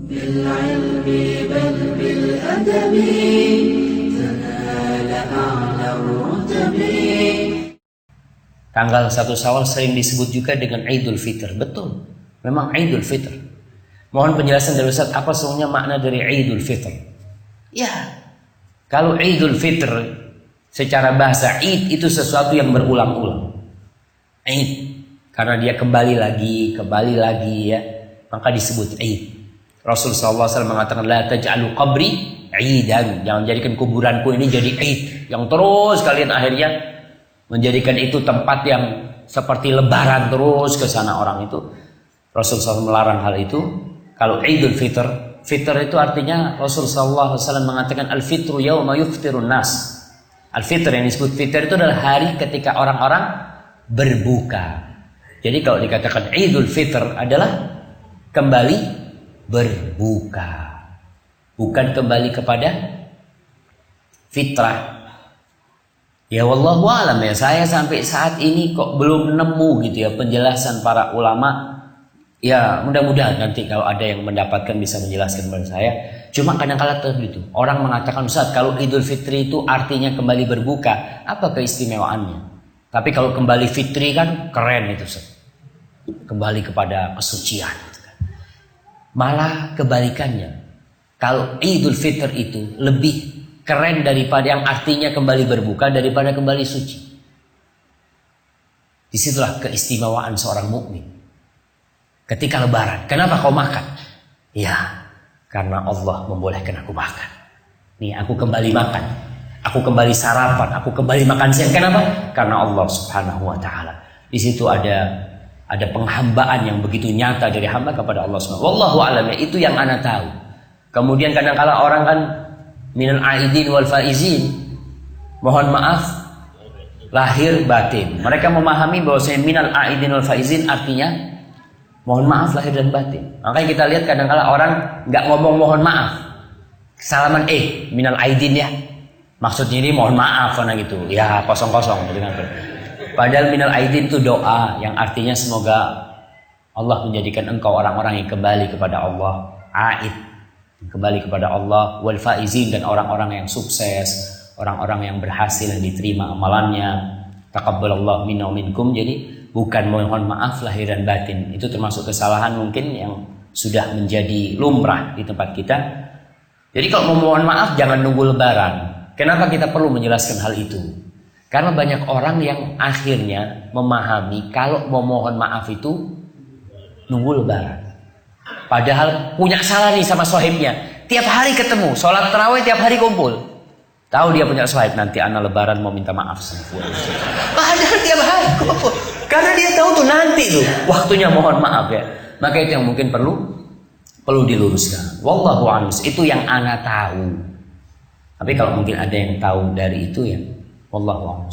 بالعلم بل بالأدب تنال أعلى الرتب. Tanggal 1 Syawal sering disebut juga dengan Idul Fitr. Betul, memang Idul Fitr. Mohon penjelasan dari Ustaz, apa sebenarnya makna dari Idul Fitr? Ya, kalau Idul Fitr secara bahasa Id itu sesuatu yang berulang-ulang. Id, karena dia kembali lagi ya, maka disebut Id. Rasul SAW mengatakan, la taj'alu qabri idan, jangan jadikan kuburanku ini jadi Id, yang terus kalian akhirnya menjadikan itu tempat yang seperti lebaran terus ke sana orang itu. Rasul SAW melarang hal itu. Kalau Idul Fitr, Fitr itu artinya Rasul SAW mengatakan al-fitru yauma yuftirun nas. Al-fitr yang disebut fitr itu adalah hari ketika orang-orang berbuka. Jadi kalau dikatakan Idul Fitr adalah kembali berbuka, bukan kembali kepada fitrah. Ya wallahu alam ya, saya sampai saat ini kok belum nemu gitu ya penjelasan para ulama. Ya mudah-mudahan nanti kalau ada yang mendapatkan bisa menjelaskan kepada saya. Cuma kadang-kala itu orang mengatakan, Ustaz, kalau Idul Fitri itu artinya kembali berbuka, apa keistimewaannya? Tapi kalau kembali fitri kan keren itu, Ustaz. Kembali kepada kesucian gitu kan. Malah kebalikannya. Kalau Idul Fitr itu lebih keren daripada yang artinya kembali berbuka daripada kembali suci. Disitulah keistimewaan seorang mukmin. Ketika lebaran, kenapa kau makan? Ya, karena Allah membolehkan aku makan. Nih, aku kembali makan. Aku kembali sarapan, aku kembali makan siang. Kenapa? Karena Allah Subhanahu wa taala. Di situ ada penghambaan yang begitu nyata dari hamba kepada Allah Subhanahu. Wallahu a'lam, itu yang ana tahu. Kemudian kadang-kala orang kan minal aidin wal faizin, mohon maaf lahir batin. Mereka memahami bahwasanya minal aidin wal faizin artinya mohon maaf lahir dan batin. Makanya kita lihat kadang-kala orang nggak ngomong mohon maaf, salaman minal aidin ya, maksudnya ini mohon maaf karena gitu ya, kosong-kosong gitu kan. Padahal minal aidin itu doa yang artinya semoga Allah menjadikan engkau orang-orang yang kembali kepada Allah, aid, kembali kepada Allah, wal faizin, dan orang-orang yang sukses, orang-orang yang berhasil yang diterima amalannya. Taqabbalallahu minna wa minkum. Jadi bukan mohon maaf lahir dan batin, itu termasuk kesalahan mungkin yang sudah menjadi lumrah di tempat kita. Jadi kalau mau mohon maaf jangan nunggu lebaran. Kenapa kita perlu menjelaskan hal itu? Karena banyak orang yang akhirnya memahami kalau mau mohon maaf itu nunggu lebaran. Padahal punya salah nih sama sohibnya. Tiap hari ketemu, sholat tarawih tiap hari kumpul. Tahu dia punya sohib, nanti anak lebaran mau minta maaf sama. Padahal tiap hari kumpul. Karena dia tahu tuh nanti tuh waktunya mohon maaf ya. Maka itu yang mungkin perlu diluruskan. Wallahu a'lam. Itu yang ana tahu. Tapi kalau mungkin ada yang tahu dari itu ya, wallahu a'lam.